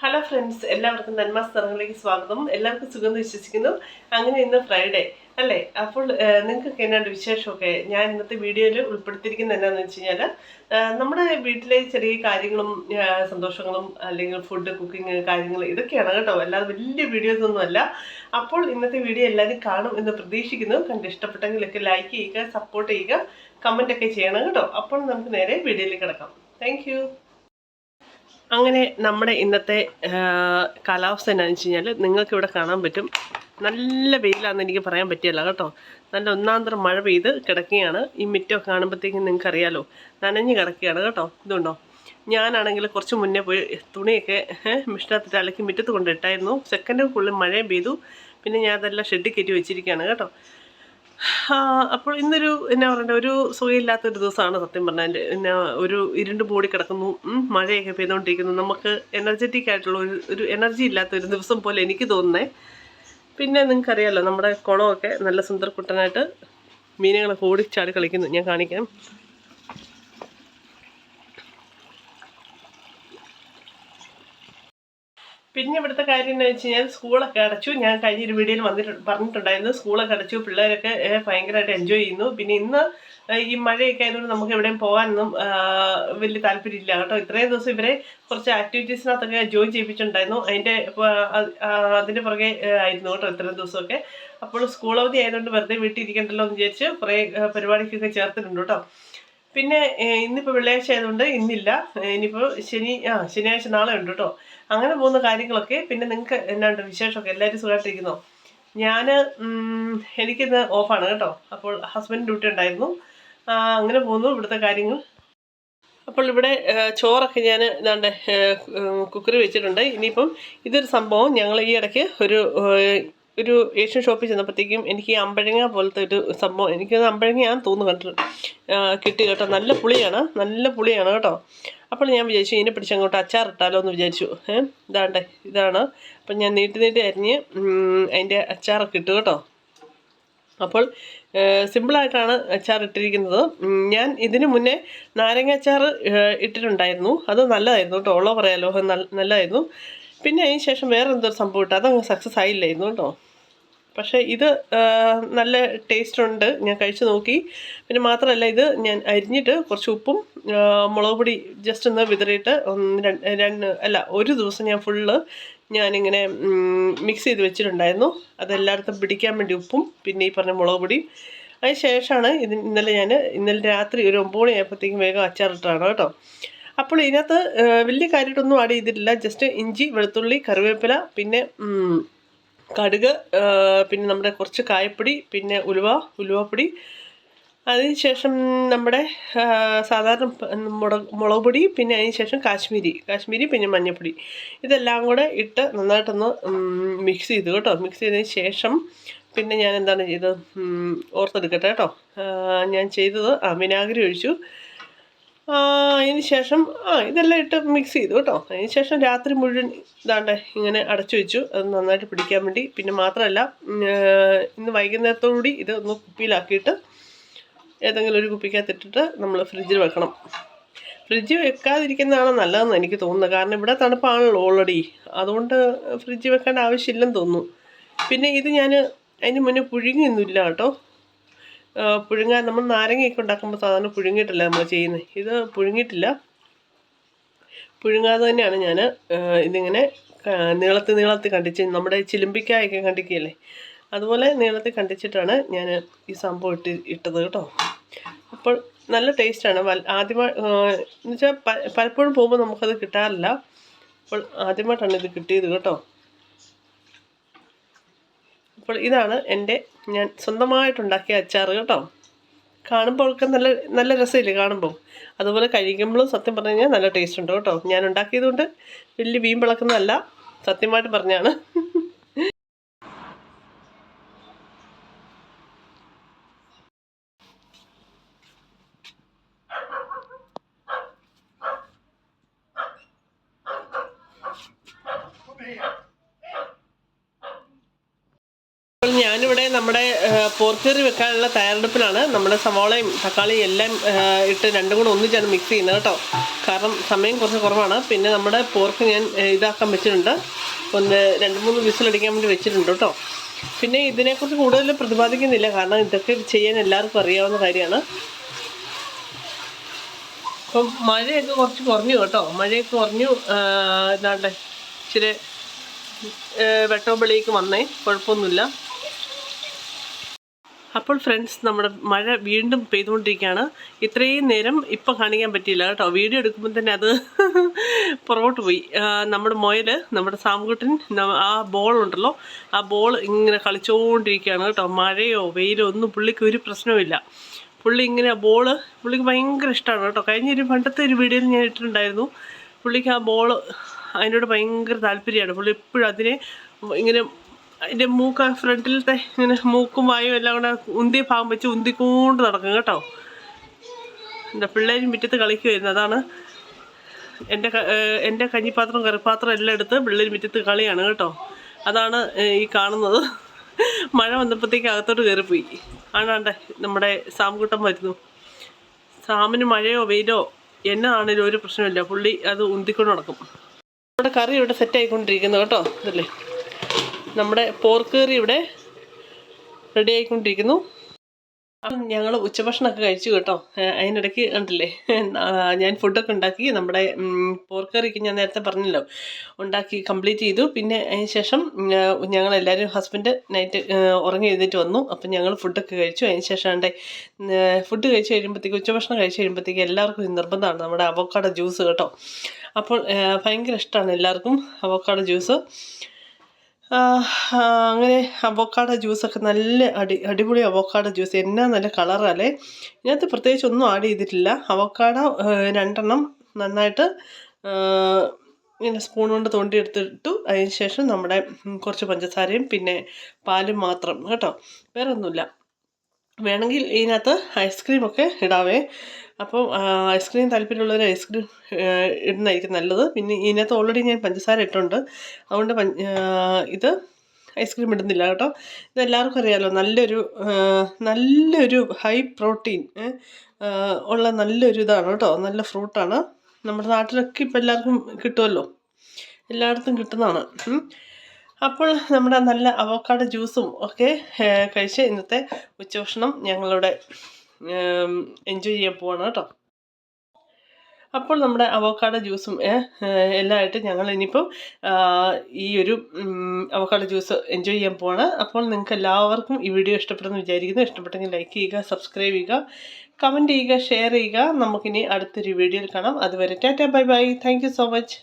Hello friends, എല്ലാവർക്കും നന്മാസ് തറങ്ങളിലേക്ക് സ്വാഗതം. എല്ലാവർക്കും സുഖമെന്ന് വിശ്വസിക്കുന്നു. അങ്ങനെ ഇന്ന് ഫ്രൈഡേ അല്ലേ? അപ്പോൾ നിങ്ങൾക്കൊക്കെ എന്നാണ്ട് വിശേഷമൊക്കെ? ഞാൻ ഇന്നത്തെ വീഡിയോയിൽ ഉൾപ്പെടുത്തിയിരിക്കുന്നത് എന്താണെന്ന് വെച്ച് കഴിഞ്ഞാൽ നമ്മുടെ വീട്ടിലെ ചെറിയ കാര്യങ്ങളും സന്തോഷങ്ങളും അല്ലെങ്കിൽ ഫുഡ് കുക്കിംഗ് കാര്യങ്ങൾ ഇതൊക്കെയാണ് കേട്ടോ. അല്ലാതെ വലിയ വീഡിയോസ് ഒന്നുമല്ല. അപ്പോൾ ഇന്നത്തെ വീഡിയോ എല്ലാവരും കാണും എന്ന് പ്രതീക്ഷിക്കുന്നു. കണ്ട് ഇഷ്ടപ്പെട്ടെങ്കിലൊക്കെ ലൈക്ക് ചെയ്യുക, സപ്പോർട്ട് ചെയ്യുക, കമൻറ്റൊക്കെ ചെയ്യണം കേട്ടോ. അപ്പോൾ നമുക്ക് നേരെ വീഡിയോയിലേക്ക് കിടക്കാം. താങ്ക് അങ്ങനെ നമ്മുടെ ഇന്നത്തെ കാലാവസ്ഥ എന്താണെന്ന് വെച്ച് കഴിഞ്ഞാൽ നിങ്ങൾക്കിവിടെ കാണാൻ പറ്റും. നല്ല വെയിലാണെന്ന് എനിക്ക് പറയാൻ പറ്റിയല്ല കേട്ടോ. നല്ല ഒന്നാന്തരം മഴ പെയ്ത് കിടക്കുകയാണ്. ഈ മിറ്റമൊക്കെ കാണുമ്പോഴത്തേക്കും നിങ്ങൾക്കറിയാലോ, നനഞ്ഞ് കിടക്കുകയാണ് കേട്ടോ. ഇതുണ്ടോ, ഞാനാണെങ്കിൽ കുറച്ച് മുന്നേ പോയി തുണിയൊക്കെ മിഷനകത്തിട്ട് അലക്കി മുറ്റത്ത് കൊണ്ടിട്ടായിരുന്നു. സെക്കൻഡുകൾക്കുള്ളിൽ മഴയും പെയ്തു. പിന്നെ ഞാൻ അതെല്ലാം ഷെഡിൽ കയറ്റി വെച്ചിരിക്കുകയാണ് കേട്ടോ. അപ്പോൾ ഇന്നൊരു എന്നാ പറയണ്ട, ഒരു സുഖമില്ലാത്തൊരു ദിവസമാണ് സത്യം പറഞ്ഞാൽ. പിന്നെ ഒരു ഇരുണ്ട് മൂടി കിടക്കുന്നു, മഴയൊക്കെ പെയ്തുകൊണ്ടിരിക്കുന്നു. നമുക്ക് എനർജറ്റിക് ആയിട്ടുള്ള ഒരു എനർജി ഇല്ലാത്തൊരു ദിവസം പോലെ എനിക്ക് തോന്നുന്നേ. പിന്നെ നിങ്ങൾക്കറിയാമല്ലോ, നമ്മുടെ കുളമൊക്കെ നല്ല സുന്ദരക്കുട്ടനായിട്ട് മീനുകളൊക്കെ ഓടിച്ചാടി കളിക്കുന്നു. ഞാൻ കാണിക്കാം. പിന്നെ ഇവിടുത്തെ കാര്യം എന്ന് വെച്ച് കഴിഞ്ഞാൽ സ്കൂളൊക്കെ അടച്ചു. ഞാൻ കഴിഞ്ഞൊരു വീഡിയോയിൽ പറഞ്ഞിട്ടുണ്ടായിരുന്നു, സ്കൂളൊക്കെ അടച്ചു, പിള്ളേരൊക്കെ ഭയങ്കരമായിട്ട് എൻജോയ് ചെയ്യുന്നു. പിന്നെ ഇന്ന് ഈ മഴയൊക്കെ ആയതുകൊണ്ട് നമുക്ക് എവിടെയും പോകാനൊന്നും വലിയ താല്പര്യമില്ല കേട്ടോ. ഇത്രയും ദിവസം ഇവരെ കുറച്ച് ആക്ടിവിറ്റീസിനകത്തൊക്കെ ജോയിൻ ചെയ്യിപ്പിച്ചിട്ടുണ്ടായിരുന്നു. അതിൻ്റെ പുറകെ ആയിരുന്നു കേട്ടോ ഇത്രയും ദിവസമൊക്കെ. അപ്പോൾ സ്കൂൾ അവധി ആയതുകൊണ്ട് വെറുതെ വീട്ടിൽ ഇരിക്കണ്ടല്ലോ എന്ന് വിചാരിച്ച് കുറേ പരിപാടിക്കൊക്കെ ചേർത്തിട്ടുണ്ട് കേട്ടോ. പിന്നെ ഇന്നിപ്പോൾ വെള്ളിയാഴ്ച ആയതുകൊണ്ട് ഇന്നില്ല. ഇനിയിപ്പോൾ ശനിയാഴ്ച നാളെ ഉണ്ട് കേട്ടോ. അങ്ങനെ പോകുന്ന കാര്യങ്ങളൊക്കെ. പിന്നെ നിങ്ങൾക്ക് എന്നാണ്ട് വിശേഷമൊക്കെ? എല്ലാവരും സുഖമായിട്ടിരിക്കുന്നോ? എനിക്കിന്ന് ഓഫാണ് കേട്ടോ. അപ്പോൾ ഹസ്ബൻഡ് ഡ്യൂട്ടി ഉണ്ടായിരുന്നു. അങ്ങനെ പോകുന്നു ഇവിടുത്തെ കാര്യങ്ങൾ. അപ്പോൾ ഇവിടെ ചോറൊക്കെ ഞാൻ ഇതാണ്ട് കുക്കറി വെച്ചിട്ടുണ്ട്. ഇനിയിപ്പം ഇതൊരു സംഭവം, ഞങ്ങൾ ഈ ഇടയ്ക്ക് ഒരു ഏഷ്യൻ ഷോപ്പിൽ ചെന്നപ്പോഴത്തേക്കും എനിക്ക് ഈ അമ്പഴങ്ങ പോലത്തെ ഒരു സംഭവം, എനിക്കത് അമ്പഴങ്ങയാണെന്ന് തോന്നുന്നു കണ്ടിട്ട് കിട്ടി കേട്ടോ. നല്ല പുളിയാണ് കേട്ടോ. അപ്പോൾ ഞാൻ വിചാരിച്ചു ഇതിനെ പിടിച്ചങ്ങോട്ട് അച്ചാറിട്ടാലോ എന്ന് വിചാരിച്ചു. ഇതാണ്. അപ്പം ഞാൻ നീട്ടി അരിഞ്ഞ് അതിൻ്റെ അച്ചാറൊക്കെ ഇട്ടു കേട്ടോ. അപ്പോൾ സിമ്പിളായിട്ടാണ് അച്ചാർ ഇട്ടിരിക്കുന്നത്. ഞാൻ ഇതിന് മുന്നേ നാരങ്ങ അച്ചാർ ഇട്ടിട്ടുണ്ടായിരുന്നു. അത് നല്ലതായിരുന്നു കേട്ടോ, ഉള്ള പറയാലോ, നല്ലതായിരുന്നു. പിന്നെ അതിന് ശേഷം വേറെ എന്തോ സംഭവം ഇട്ട് അതങ്ങ് സക്സസ് ആയില്ലായിരുന്നു കേട്ടോ. പക്ഷേ ഇത് നല്ല ടേസ്റ്റ് ഉണ്ട്, ഞാൻ കഴിച്ച് നോക്കി. പിന്നെ മാത്രമല്ല, ഇത് ഞാൻ അരിഞ്ഞിട്ട് കുറച്ച് ഉപ്പും മുളക് പൊടി ജസ്റ്റ് ഒന്ന് വിതറിയിട്ട് ഒരു ദിവസം ഞാൻ ഞാനിങ്ങനെ മിക്സ് ചെയ്ത് വെച്ചിട്ടുണ്ടായിരുന്നു. അതെല്ലായിടത്തും പിടിക്കാൻ വേണ്ടി ഉപ്പും പിന്നെ ഈ പറഞ്ഞ മുളക് പൊടിയും. അതിന് ശേഷമാണ് ഇന്നലെ രാത്രി ഒരു 9 മണിയായപ്പോഴത്തേക്കും വേഗം അച്ചാറിട്ടാണ് കേട്ടോ. അപ്പോൾ ഇതിനകത്ത് വലിയ കാര്യമായിട്ടൊന്നും ആഡ് ചെയ്തിട്ടില്ല. ജസ്റ്റ് ഇഞ്ചി, വെളുത്തുള്ളി, കറിവേപ്പില, പിന്നെ കടുക്, പിന്നെ നമ്മുടെ കുറച്ച് കായപ്പൊടി, പിന്നെ ഉലുവപ്പൊടി, അതിനുശേഷം നമ്മുടെ സാധാരണ മുളക് പൊടി, പിന്നെ അതിനുശേഷം കാശ്മീരി, പിന്നെ മഞ്ഞൾപ്പൊടി, ഇതെല്ലാം കൂടെ ഇട്ട് നന്നായിട്ടൊന്ന് മിക്സ് ചെയ്തു കേട്ടോ. മിക്സ് ചെയ്തതിന് ശേഷം പിന്നെ ഞാൻ എന്താണ് ചെയ്തത് ഓർത്തെടുക്കട്ടെ കേട്ടോ. ഞാൻ ചെയ്തത് വിനാഗിരി ഒഴിച്ചു. അതിന് ശേഷം ഇതെല്ലാം ഇട്ട് മിക്സ് ചെയ്തു കേട്ടോ. അതിന് ശേഷം രാത്രി മുഴുവൻ ഇങ്ങനെ അടച്ചു വെച്ചു, അത് നന്നായിട്ട് പിടിക്കാൻ വേണ്ടി. പിന്നെ മാത്രമല്ല, ഇന്ന് വൈകുന്നേരത്തോടുകൂടി ഇത് ഒന്ന് കുപ്പിയിലാക്കിയിട്ട് ഏതെങ്കിലും ഒരു കുപ്പിക്കകത്തിട്ടിട്ട് നമ്മൾ ഫ്രിഡ്ജിൽ വെക്കണം. ഫ്രിഡ്ജിൽ വെക്കാതിരിക്കുന്നതാണ് നല്ലതെന്ന് എനിക്ക് തോന്നുന്നത്. കാരണം ഇവിടെ തണുപ്പാണല്ലോ ഓൾറെഡി, അതുകൊണ്ട് ഫ്രിഡ്ജിൽ വെക്കേണ്ട ആവശ്യമില്ലെന്ന് തോന്നുന്നു. പിന്നെ ഇത് ഞാൻ അതിന് മുന്നേ പുഴുങ്ങിയൊന്നുമില്ല കേട്ടോ. പുഴുങ്ങാൻ നമ്മൾ നാരങ്ങയൊക്കെ ഉണ്ടാക്കുമ്പോൾ സാധാരണ പുഴുങ്ങിയിട്ടല്ല നമ്മൾ ചെയ്യുന്നത്. ഇത് പുഴുങ്ങാതെ തന്നെയാണ് ഞാൻ ഇതിങ്ങനെ നീളത്തിൽ കണ്ടിച്ച്, നമ്മുടെ ചിലുമ്പിക്കായൊക്കെ കണ്ടിക്കുകയല്ലേ, അതുപോലെ നീളത്തിൽ കണ്ടിച്ചിട്ടാണ് ഞാൻ ഈ സംഭവം ഇട്ടത് കേട്ടോ. അപ്പോൾ നല്ല ടേസ്റ്റാണ്. ആദ്യമായി എന്ന് വെച്ചാൽ പലപ്പോഴും പോകുമ്പോൾ നമുക്കത് കിട്ടാറില്ല. അപ്പോൾ ആദ്യമായിട്ടാണ് ഇത് കിട്ടിയത് കേട്ടോ. അപ്പോൾ ഇതാണ് ഞാൻ സ്വന്തമായിട്ടുണ്ടാക്കിയ അച്ചാർ കേട്ടോ. കാണുമ്പോഴൊക്കെ നല്ല രസമില്ലേ കാണുമ്പോൾ? അതുപോലെ കഴിക്കുമ്പോഴും സത്യം പറഞ്ഞു കഴിഞ്ഞാൽ നല്ല ടേസ്റ്റ് ഉണ്ട് കേട്ടോ. ഞാൻ ഉണ്ടാക്കിയതുകൊണ്ട് വലിയ വീമ്പിളക്കുന്നതല്ല, സത്യമായിട്ട് പറഞ്ഞാണ്. ഞാനിവിടെ നമ്മുടെ പോർക്ക് കറി വെക്കാനുള്ള തയ്യാറെടുപ്പിലാണ്. നമ്മുടെ സവാളയും തക്കാളിയും എല്ലാം ഇട്ട് രണ്ടും കൂടെ ഒന്നിച്ചാണ് മിക്സ് ചെയ്യുന്നത് കേട്ടോ. കാരണം സമയം കുറച്ച് കുറവാണ്. പിന്നെ നമ്മുടെ പോർക്ക് ഞാൻ ഇതാക്കാൻ വെച്ചിട്ടുണ്ട്, 2-3 വിസിലടിക്കാൻ വേണ്ടി വെച്ചിട്ടുണ്ട് കേട്ടോ. പിന്നെ ഇതിനെക്കുറിച്ച് കൂടുതൽ പ്രതിപാദിക്കുന്നില്ല, കാരണം ഇതൊക്കെ ചെയ്യാൻ എല്ലാവർക്കും അറിയാവുന്ന കാര്യമാണ്. അപ്പം മഴയൊക്കെ കുറച്ച് കുറഞ്ഞു കേട്ടോ, മഴയൊക്കെ കുറഞ്ഞു. എന്താണ്ട് ഇച്ചിരി വെട്ടവും വെളിയിലേക്ക് വന്നേ, കുഴപ്പമൊന്നുമില്ല. അപ്പോൾ ഫ്രണ്ട്സ്, നമ്മുടെ മഴ വീണ്ടും പെയ്തുകൊണ്ടിരിക്കുകയാണ്. ഇത്രയും നേരം ഇപ്പം കാണിക്കാൻ പറ്റിയില്ല കേട്ടോ, വീഡിയോ എടുക്കുമ്പോൾ തന്നെ അത് പുറകോട്ട് പോയി. നമ്മുടെ മുയൽ, നമ്മുടെ സാംകുട്ടൻ, ആ ബോളുണ്ടല്ലോ, ആ ബോൾ ഇങ്ങനെ കളിച്ചുകൊണ്ടിരിക്കുകയാണ് കേട്ടോ. മഴയോ വെയിലോ ഒന്നും പുള്ളിക്ക് ഒരു പ്രശ്നവുമില്ല. പുള്ളി ഇങ്ങനെ പുള്ളിക്ക് ഭയങ്കര ഇഷ്ടമാണ് കേട്ടോ. പണ്ടത്തെ ഒരു വീഡിയോയിൽ ഞാൻ ഇട്ടിട്ടുണ്ടായിരുന്നു, പുള്ളിക്ക് ആ ബോൾ അതിനോട് ഭയങ്കര താല്പര്യമാണ്. പുള്ളി എപ്പോഴും അതിനെ ഇങ്ങനെ അതിൻ്റെ ഫ്രണ്ടിലത്തെ ഇങ്ങനെ മൂക്കും വായും എല്ലാം കൂടെ ഉന്തിയ ഭാഗം വെച്ച് ഉന്തിക്കൊണ്ട് നടക്കും കേട്ടോ. എൻ്റെ പിള്ളേരും മുറ്റത്ത് കളിക്കുമായിരുന്നു. അതാണ് എൻ്റെ കഞ്ഞിപ്പാത്രം കറിപ്പാത്രം എല്ലാം എടുത്ത് പിള്ളേർ മുറ്റത്ത് കളിയാണ് കേട്ടോ. അതാണ് ഈ കാണുന്നത്. മഴ വന്നപ്പോഴത്തേക്ക് അകത്തോട്ട് കയറിപ്പോയി. ആണാണ്ടെ നമ്മുടെ സാംകുട്ടൻ വരുന്നു. സാമിന് മഴയോ വെയിലോ എന്നാണേലും ഒരു പ്രശ്നമില്ല, പുള്ളി അത് ഉന്തിക്കൊണ്ട് നടക്കും. നമ്മുടെ കറി ഇവിടെ സെറ്റായിക്കൊണ്ടിരിക്കുന്നു കേട്ടോ. ഇതല്ലേ നമ്മുടെ പോർക്ക് കറി ഇവിടെ റെഡി ആയിക്കൊണ്ടിരിക്കുന്നു. ഞങ്ങൾ ഉച്ചഭക്ഷണമൊക്കെ കഴിച്ചു കേട്ടോ. അതിനിടയ്ക്ക് കണ്ടില്ലേ, ഞാൻ ഫുഡൊക്കെ ഉണ്ടാക്കി. നമ്മുടെ പോർക്ക് കറിക്ക് ഞാൻ നേരത്തെ പറഞ്ഞല്ലോ, ഉണ്ടാക്കി കംപ്ലീറ്റ് ചെയ്തു. പിന്നെ അതിന് ശേഷം ഞങ്ങളെല്ലാവരും ഹസ്ബൻഡ് നൈറ്റ് ഉറങ്ങി എഴുന്നേറ്റ് വന്നു. അപ്പം ഞങ്ങൾ ഫുഡൊക്കെ കഴിച്ചു. അതിന് ശേഷം ഫുഡ് കഴിച്ച് കഴിയുമ്പോഴത്തേക്ക്, ഉച്ചഭക്ഷണം കഴിച്ച് കഴിയുമ്പോഴത്തേക്ക് എല്ലാവർക്കും നിർബന്ധമാണ് നമ്മുടെ അവോക്കാഡോ ജ്യൂസ് കേട്ടോ. അപ്പോൾ ഭയങ്കര ഇഷ്ടമാണ് എല്ലാവർക്കും അവോക്കാഡോ ജ്യൂസ്. അങ്ങനെ അവോക്കാഡോ ജ്യൂസൊക്കെ നല്ല അടിപൊളി അവോക്കാഡോ ജ്യൂസ്. എന്നാ നല്ല കളറല്ലേ. ഇതിനകത്ത് പ്രത്യേകിച്ച് ഒന്നും ആഡ് ചെയ്തിട്ടില്ല. അവോക്കാഡോ 2 നന്നായിട്ട് ഇങ്ങനെ സ്പൂൺ കൊണ്ട് തോണ്ടിയെടുത്തിട്ടു. അതിന് ശേഷം നമ്മുടെ കുറച്ച് പഞ്ചസാരയും പിന്നെ പാലും മാത്രം കേട്ടോ, വേറെ ഒന്നുമില്ല. വേണമെങ്കിൽ ഇതിനകത്ത് ഐസ്ക്രീമൊക്കെ ഇടാവേ. അപ്പം ഐസ്ക്രീം താല്പര്യമുള്ളവർ ഐസ്ക്രീം ഇടുന്നതായിരിക്കും നല്ലത്. പിന്നെ ഇതിനകത്ത് ഓൾറെഡി ഞാൻ പഞ്ചസാര ഇട്ടുണ്ട്, അതുകൊണ്ട് ഇത് ഐസ്ക്രീം ഇടുന്നില്ല കേട്ടോ. ഇതെല്ലാവർക്കും അറിയാമല്ലോ, നല്ലൊരു ഹൈ പ്രോട്ടീൻ ഉള്ള നല്ലൊരു ഇതാണ് കേട്ടോ, നല്ല ഫ്രൂട്ടാണ്. നമ്മുടെ നാട്ടിലൊക്കെ ഇപ്പം എല്ലാവർക്കും കിട്ടുമല്ലോ, എല്ലായിടത്തും കിട്ടുന്നതാണ്. അപ്പോൾ നമ്മുടെ നല്ല അവോക്കാഡോ ജ്യൂസും ഒക്കെ കഴിച്ച് ഇന്നത്തെ ഉച്ചഭക്ഷണം ഞങ്ങളിവിടെ എൻജോയ് ചെയ്യാൻ പോവാണ് കേട്ടോ. അപ്പോൾ നമ്മുടെ അവോക്കാഡോ ജ്യൂസും എല്ലാമായിട്ട് ഞങ്ങൾ ഇനിയിപ്പോൾ ഈ ഒരു അവോക്കാഡോ ജ്യൂസ് എൻജോയ് ചെയ്യാൻ പോവാണ്. അപ്പോൾ നിങ്ങൾക്ക് എല്ലാവർക്കും ഈ വീഡിയോ ഇഷ്ടപ്പെടുമെന്ന് വിചാരിക്കുന്നു. ഇഷ്ടപ്പെട്ടെങ്കിൽ ലൈക്ക് ചെയ്യുക, സബ്സ്ക്രൈബ് ചെയ്യുക, കമൻറ്റ് ചെയ്യുക, ഷെയർ ചെയ്യുക. നമുക്കിനി അടുത്തൊരു വീഡിയോയിൽ കാണാം. അതുവരെ Tata, bye bye. Thank you so much.